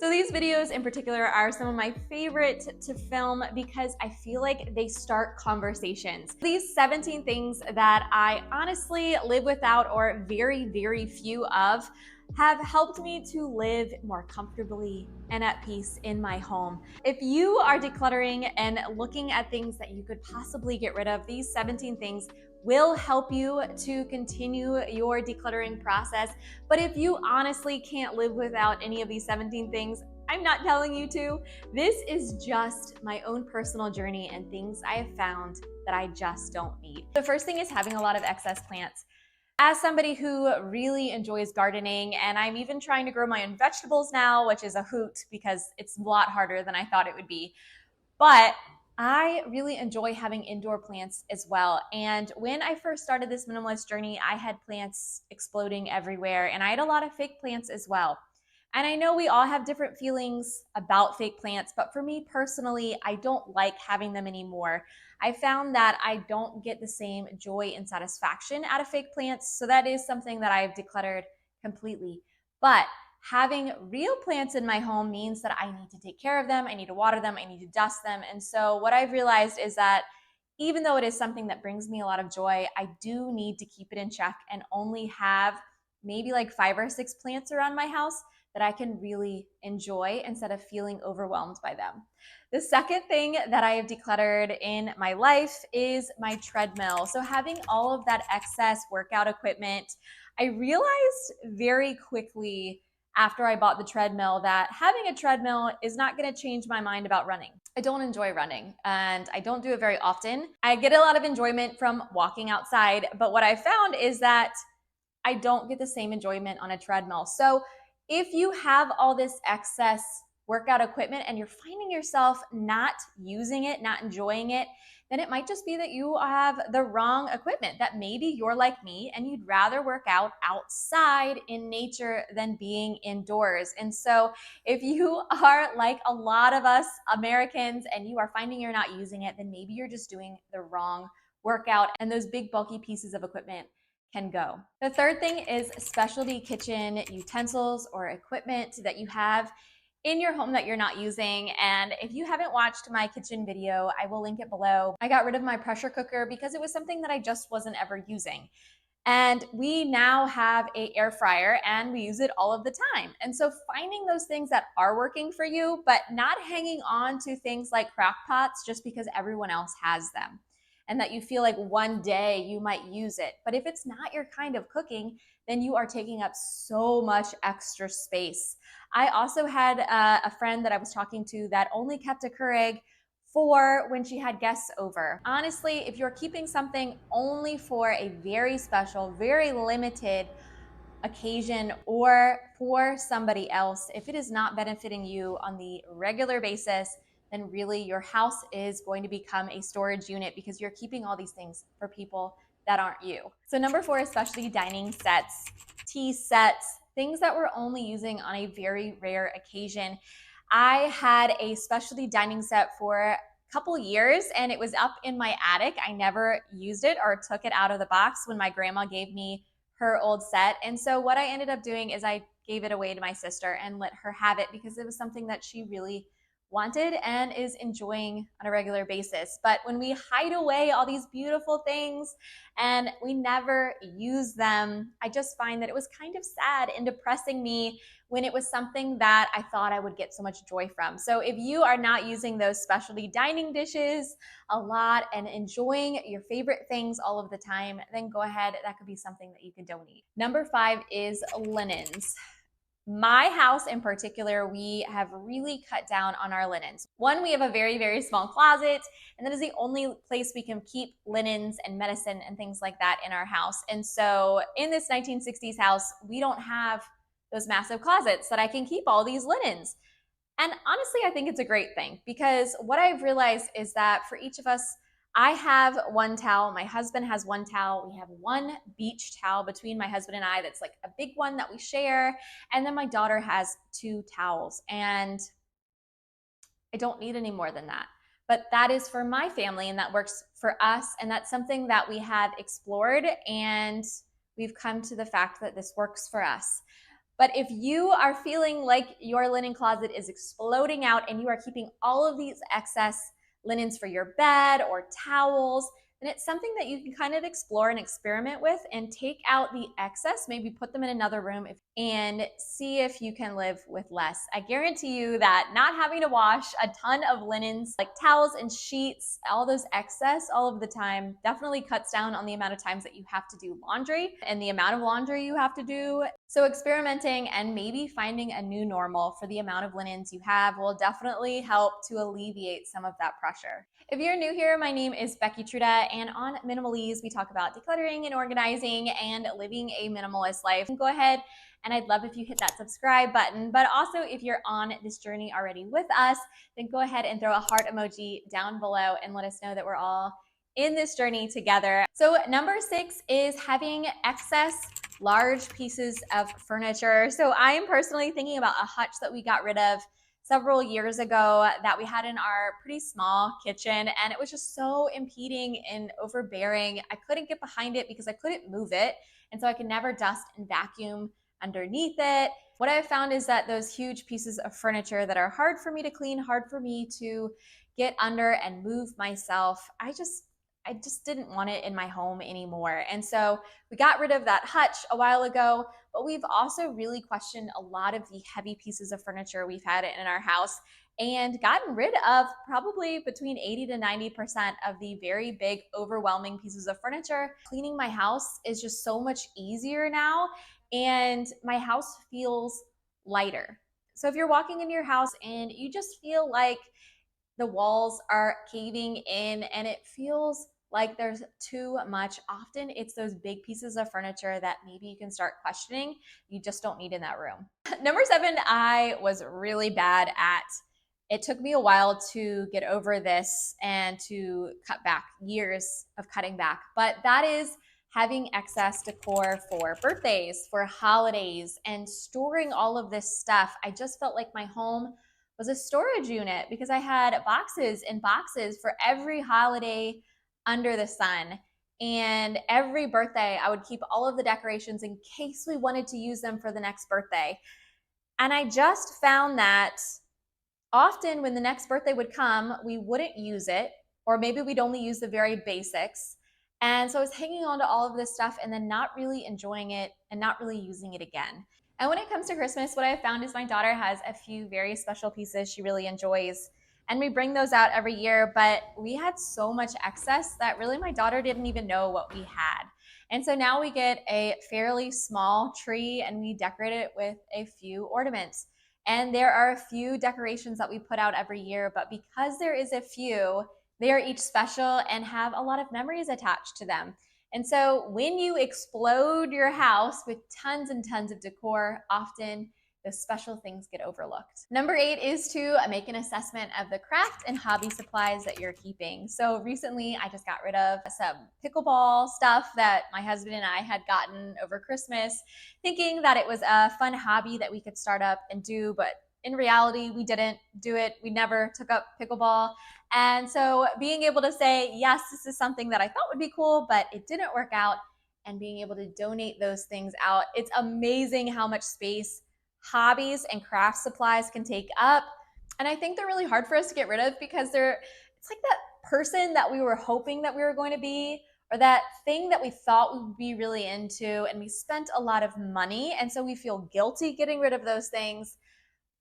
So these videos in particular are some of my favorite to film because I feel like they start conversations. These 17 things that I honestly live without or very, very few of have helped me to live more comfortably and at peace in my home. If you are decluttering and looking at things that you could possibly get rid of, these 17 things will help you to continue your decluttering process. But if you honestly can't live without any of these 17 things, I'm not telling you to. This is just my own personal journey and things I have found that I just don't need. The first thing is having a lot of excess plants. As somebody who really enjoys gardening, and I'm even trying to grow my own vegetables now, which is a hoot because it's a lot harder than I thought it would be. But I really enjoy having indoor plants as well. And when I first started this minimalist journey, I had plants exploding everywhere, and I had a lot of fake plants as well. And I know we all have different feelings about fake plants, but for me personally, I don't like having them anymore. I found that I don't get the same joy and satisfaction out of fake plants, so that is something that I've decluttered completely. But having real plants in my home means that I need to take care of them, I need to water them, I need to dust them. And so what I've realized is that even though it is something that brings me a lot of joy, I do need to keep it in check and only have maybe like 5 or 6 plants around my house that I can really enjoy instead of feeling overwhelmed by them. The second thing that I have decluttered in my life is my treadmill. So having all of that excess workout equipment, I realized very quickly after I bought the treadmill that having a treadmill is not going to change my mind about running. I don't enjoy running and I don't do it very often. I get a lot of enjoyment from walking outside, but what I found is that I don't get the same enjoyment on a treadmill. So if you have all this excess workout equipment and you're finding yourself not using it, not enjoying it, then it might just be that you have the wrong equipment, that maybe you're like me and you'd rather work out outside in nature than being indoors. And so if you are like a lot of us Americans and you are finding you're not using it, then maybe you're just doing the wrong workout, and those big bulky pieces of equipment can go. The third thing is specialty kitchen utensils or equipment that you have in your home that you're not using. And if you haven't watched my kitchen video, I will link it below. I got rid of my pressure cooker because it was something that I just wasn't ever using. And we now have an air fryer and we use it all of the time. And so finding those things that are working for you, but not hanging on to things like crock pots just because everyone else has them, and that you feel like one day you might use it. But if it's not your kind of cooking, then you are taking up so much extra space. I also had a friend that I was talking to that only kept a Keurig for when she had guests over. Honestly, if you're keeping something only for a very special, very limited occasion or for somebody else, if it is not benefiting you on the regular basis, then really your house is going to become a storage unit because you're keeping all these things for people that aren't you. So number 4, especially dining sets, tea sets, things that we're only using on a very rare occasion. I had a specialty dining set for a couple years and it was up in my attic. I never used it or took it out of the box when my grandma gave me her old set. And so what I ended up doing is I gave it away to my sister and let her have it because it was something that she really wanted and is enjoying on a regular basis. But when we hide away all these beautiful things and we never use them, I just find that it was kind of sad and depressing me when it was something that I thought I would get so much joy from. So if you are not using those specialty dining dishes a lot and enjoying your favorite things all of the time, then go ahead. That could be something that you could donate. Number 5 is linens. My house in particular, we have really cut down on our linens. One, we have a very, very small closet, and that is the only place we can keep linens and medicine and things like that in our house. And so in this 1960s house, we don't have those massive closets that I can keep all these linens. And honestly, I think it's a great thing because what I've realized is that for each of us, I have one towel, my husband has one towel, we have one beach towel between my husband and I that's like a big one that we share, and then my daughter has 2 towels, and I don't need any more than that. But that is for my family and that works for us, and that's something that we have explored and we've come to the fact that this works for us. But if you are feeling like your linen closet is exploding out and you are keeping all of these excess linens for your bed or towels, then it's something that you can kind of explore and experiment with and take out the excess, maybe put them in another room and see if you can live with less. I guarantee you that not having to wash a ton of linens like towels and sheets, all those excess all of the time, definitely cuts down on the amount of times that you have to do laundry and the amount of laundry you have to do. So experimenting and maybe finding a new normal for the amount of linens you have will definitely help to alleviate some of that pressure. If you're new here, my name is Becky Truda, and on Minimalist, we talk about decluttering and organizing and living a minimalist life. Go ahead, and I'd love if you hit that subscribe button. But also, if you're on this journey already with us, then go ahead and throw a heart emoji down below and let us know that we're all in this journey together. So number 6 is having excess large pieces of furniture. So I am personally thinking about a hutch that we got rid of several years ago that we had in our pretty small kitchen, and it was just so impeding and overbearing. I couldn't get behind it because I couldn't move it, and so I could never dust and vacuum underneath it. What I've found is that those huge pieces of furniture that are hard for me to clean, hard for me to get under and move myself, I just didn't want it in my home anymore. And so we got rid of that hutch a while ago, but we've also really questioned a lot of the heavy pieces of furniture we've had in our house and gotten rid of probably between 80 to 90% of the very big, overwhelming pieces of furniture. Cleaning my house is just so much easier now, and my house feels lighter. So if you're walking into your house and you just feel like the walls are caving in and it feels like there's too much, often it's those big pieces of furniture that maybe you can start questioning you just don't need in that room. Number 7, I was really bad at. It took me a while to get over this and to cut back, years of cutting back, but that is having excess decor for birthdays, for holidays, and storing all of this stuff. I just felt like my home was a storage unit because I had boxes and boxes for every holiday under the sun. And every birthday, I would keep all of the decorations in case we wanted to use them for the next birthday. And I just found that often when the next birthday would come, we wouldn't use it, or maybe we'd only use the very basics. And so I was hanging on to all of this stuff and then not really enjoying it and not really using it again. And when it comes to Christmas, what I've found is my daughter has a few very special pieces she really enjoys, and we bring those out every year, but we had so much excess that really my daughter didn't even know what we had. And so now we get a fairly small tree and we decorate it with a few ornaments. And there are a few decorations that we put out every year, but because there is a few, they are each special and have a lot of memories attached to them. And so when you explode your house with tons and tons of decor, often the special things get overlooked. Number 8 is to make an assessment of the craft and hobby supplies that you're keeping. So recently I just got rid of some pickleball stuff that my husband and I had gotten over Christmas, thinking that it was a fun hobby that we could start up and do, but in reality, we didn't do it. We never took up pickleball. And so being able to say, yes, this is something that I thought would be cool, but it didn't work out, and being able to donate those things out, it's amazing how much space hobbies and craft supplies can take up. And I think they're really hard for us to get rid of because it's like that person that we were hoping that we were going to be, or that thing that we thought we would be really into, and we spent a lot of money, and so we feel guilty getting rid of those things.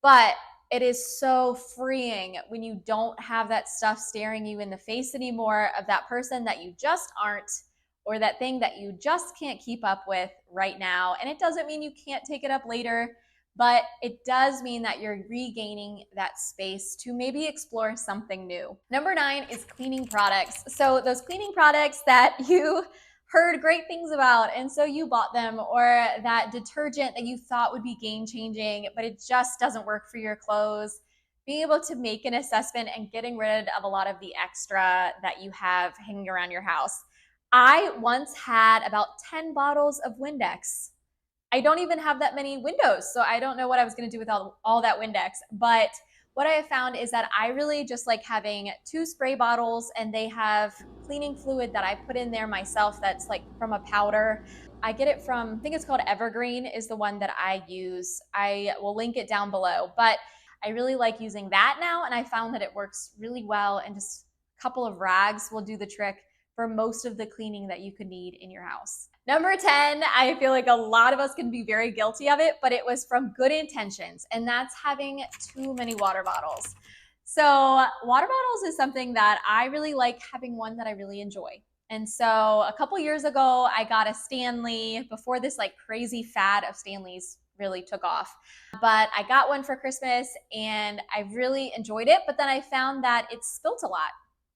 But it is so freeing when you don't have that stuff staring you in the face anymore, of that person that you just aren't, or that thing that you just can't keep up with right now. And it doesn't mean you can't take it up later, but it does mean that you're regaining that space to maybe explore something new. Number 9 is cleaning products. So those cleaning products that you heard great things about and so you bought them, or that detergent that you thought would be game-changing, but it just doesn't work for your clothes. Being able to make an assessment and getting rid of a lot of the extra that you have hanging around your house. I once had about 10 bottles of Windex. I don't even have that many windows, so I don't know what I was going to do with all that Windex. But what I have found is that I really just like having 2 spray bottles, and they have cleaning fluid that I put in there myself that's like from a powder. I get it from, I think it's called Evergreen is the one that I use. I will link it down below, but I really like using that now, and I found that it works really well, and just a couple of rags will do the trick for most of the cleaning that you could need in your house. Number 10, I feel like a lot of us can be very guilty of it, but it was from good intentions, and that's having too many water bottles. So water bottles is something that I really like, having one that I really enjoy. And so a couple years ago, I got a Stanley before this like crazy fad of Stanleys really took off. But I got one for Christmas and I really enjoyed it. But then I found that it spilt a lot.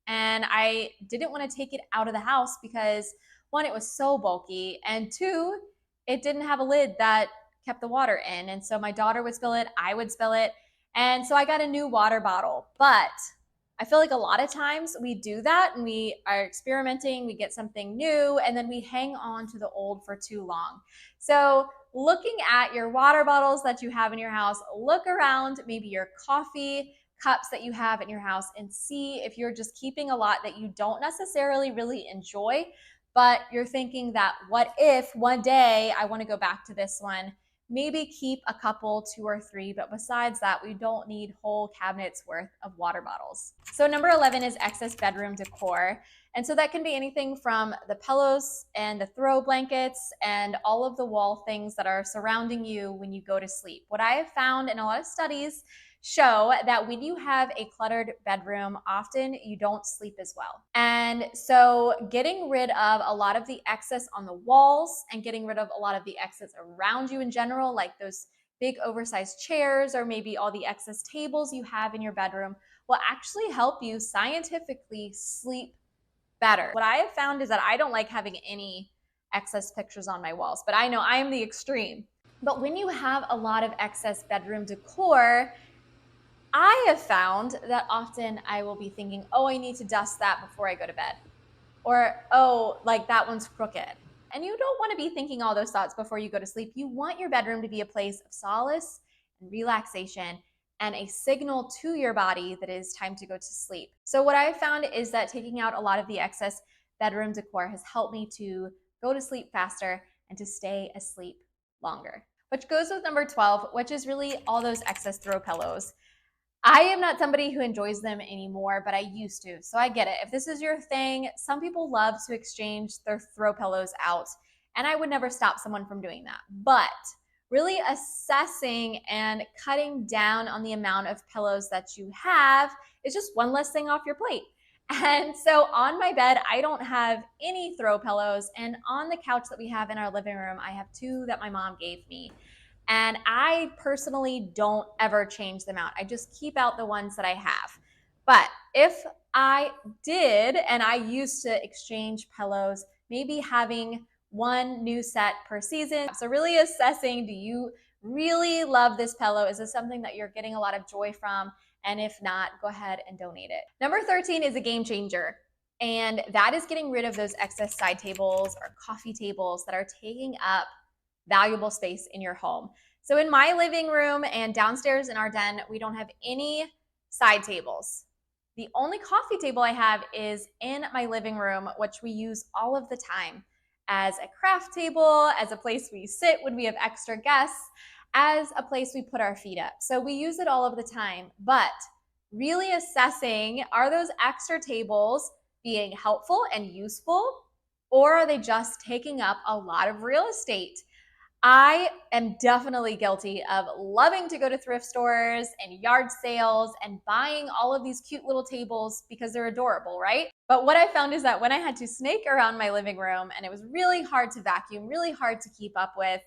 And I didn't want to take it out of the house because, one, it was so bulky, and two, it didn't have a lid that kept the water in. And so my daughter would spill it, I would spill it. And so I got a new water bottle. But I feel like a lot of times we do that and we are experimenting, we get something new, and then we hang on to the old for too long. So looking at your water bottles that you have in your house, look around maybe your coffee cups that you have in your house and see if you're just keeping a lot that you don't necessarily really enjoy, but you're thinking that what if one day I want to go back to this one. Maybe keep a couple, 2 or 3, but besides that, we don't need whole cabinets worth of water bottles. So number 11 is excess bedroom decor. And so that can be anything from the pillows and the throw blankets and all of the wall things that are surrounding you when you go to sleep. What I have found in a lot of studies show that when you have a cluttered bedroom, often you don't sleep as well. And so getting rid of a lot of the excess on the walls and getting rid of a lot of the excess around you in general, like those big oversized chairs or maybe all the excess tables you have in your bedroom, will actually help you scientifically sleep better. What I have found is that I don't like having any excess pictures on my walls, but I know I am the extreme. But when you have a lot of excess bedroom decor, I have found that often I will be thinking, oh, I need to dust that before I go to bed. Or, oh, like that one's crooked. And you don't want to be thinking all those thoughts before you go to sleep. You want your bedroom to be a place of solace and relaxation and a signal to your body that it is time to go to sleep. So what I found is that taking out a lot of the excess bedroom decor has helped me to go to sleep faster and to stay asleep longer. Which goes with number 12, which is really all those excess throw pillows. I am not somebody who enjoys them anymore, but I used to, so I get it. If this is your thing, some people love to exchange their throw pillows out, and I would never stop someone from doing that. But really assessing and cutting down on the amount of pillows that you have is just one less thing off your plate. And so on my bed, I don't have any throw pillows, and on the couch that we have in our living room, I have 2 that my mom gave me. And I personally don't ever change them out. I just keep out the ones that I have. But if I did, and I used to exchange pillows, maybe having 1 new set per season. So really assessing, do you really love this pillow? Is this something that you're getting a lot of joy from? And if not, go ahead and donate it. Number 13 is a game changer. And that is getting rid of those excess side tables or coffee tables that are taking up valuable space in your home. So in my living room and downstairs in our den, we don't have any side tables. The only coffee table I have is in my living room, which we use all of the time as a craft table, as a place we sit when we have extra guests, as a place we put our feet up. So we use it all of the time, but really assessing, are those extra tables being helpful and useful, or are they just taking up a lot of real estate? I am definitely guilty of loving to go to thrift stores and yard sales and buying all of these cute little tables because they're adorable, right? But what I found is that when I had to snake around my living room and it was really hard to vacuum, really hard to keep up with,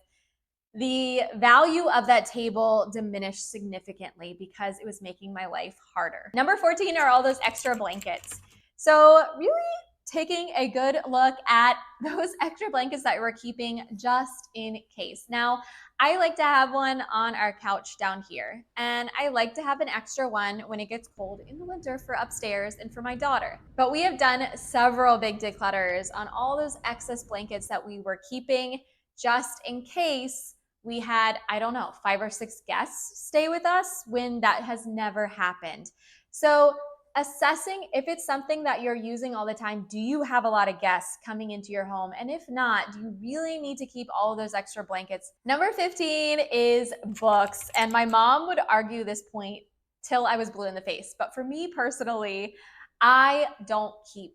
the value of that table diminished significantly because it was making my life harder. Number 14 are all those extra blankets. So really taking a good look at those extra blankets that we're keeping just in case. Now, I like to have one on our couch down here, and I like to have an extra one when it gets cold in the winter for upstairs and for my daughter. But we have done several big declutters on all those excess blankets that we were keeping just in case we had, I don't know, 5 or 6 guests stay with us when that has never happened. So assessing if it's something that you're using all the time. Do you have a lot of guests coming into your home? And if not, do you really need to keep all of those extra blankets? Number 15 is books. And my mom would argue this point till I was blue in the face. But for me personally, I don't keep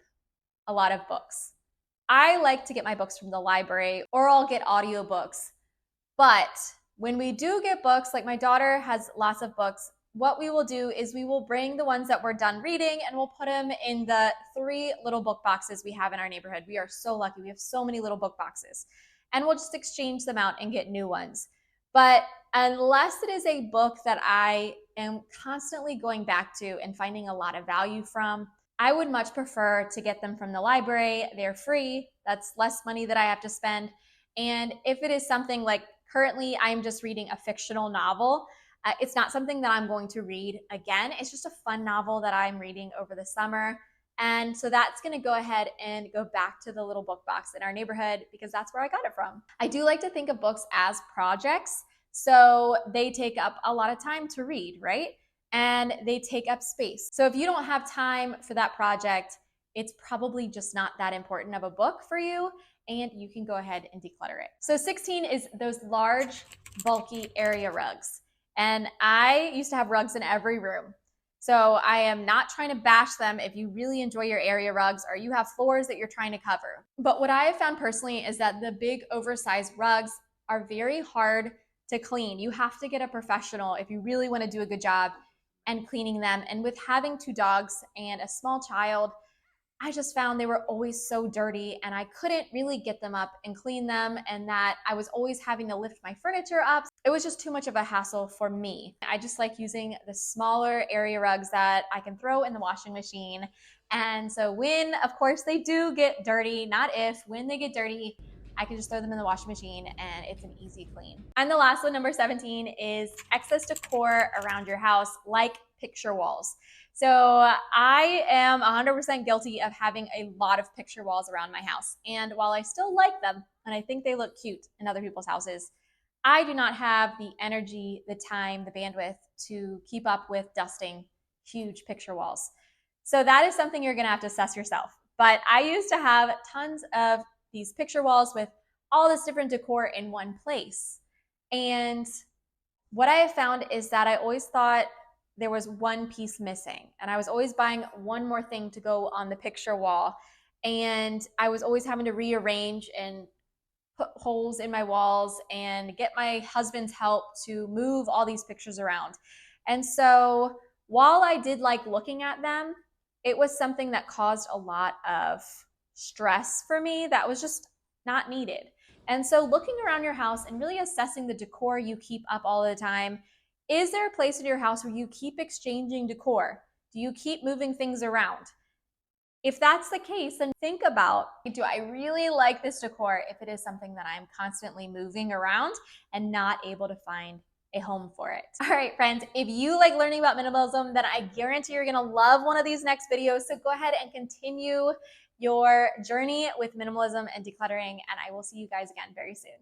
a lot of books. I like to get my books from the library, or I'll get audiobooks. But when we do get books, like my daughter has lots of books, what we will do is we will bring the ones that we're done reading and we'll put them in the 3 little book boxes we have in our neighborhood. We are so lucky. We have so many little book boxes. And we'll just exchange them out and get new ones. But unless it is a book that I am constantly going back to and finding a lot of value from, I would much prefer to get them from the library. They're free. That's less money that I have to spend. And if it is something like currently I'm just reading a fictional novel, it's not something that I'm going to read again. It's just a fun novel that I'm reading over the summer. And so that's going to go ahead and go back to the little book box in our neighborhood because that's where I got it from. I do like to think of books as projects. So they take up a lot of time to read, right? And they take up space. So if you don't have time for that project, it's probably just not that important of a book for you, and you can go ahead and declutter it. So 16 is those large, bulky area rugs. And I used to have rugs in every room. So I am not trying to bash them if you really enjoy your area rugs or you have floors that you're trying to cover. But what I have found personally is that the big oversized rugs are very hard to clean. You have to get a professional if you really want to do a good job and cleaning them. And with having 2 dogs and a small child, I just found they were always so dirty and I couldn't really get them up and clean them, and that I was always having to lift my furniture up. It was just too much of a hassle for me. I just like using the smaller area rugs that I can throw in the washing machine. And so when, of course, they do get dirty, not if, when they get dirty, I can just throw them in the washing machine and it's an easy clean. And the last one, number 17, is excess decor around your house, like picture walls. So I am 100% guilty of having a lot of picture walls around my house. And while I still like them, and I think they look cute in other people's houses, I do not have the energy, the time, the bandwidth to keep up with dusting huge picture walls. So that is something you're gonna have to assess yourself. But I used to have tons of these picture walls with all this different decor in one place. And what I have found is that I always thought there was one piece missing, and I was always buying one more thing to go on the picture wall, and I was always having to rearrange and put holes in my walls and get my husband's help to move all these pictures around. And so while I did like looking at them, it was something that caused a lot of stress for me that was just not needed. And so looking around your house and really assessing the decor you keep up all the time. Is there a place in your house where you keep exchanging decor? Do you keep moving things around? If that's the case, then think about, do I really like this decor if it is something that I'm constantly moving around and not able to find a home for it? All right, friends, if you like learning about minimalism, then I guarantee you're gonna love one of these next videos. So go ahead and continue your journey with minimalism and decluttering, and I will see you guys again very soon.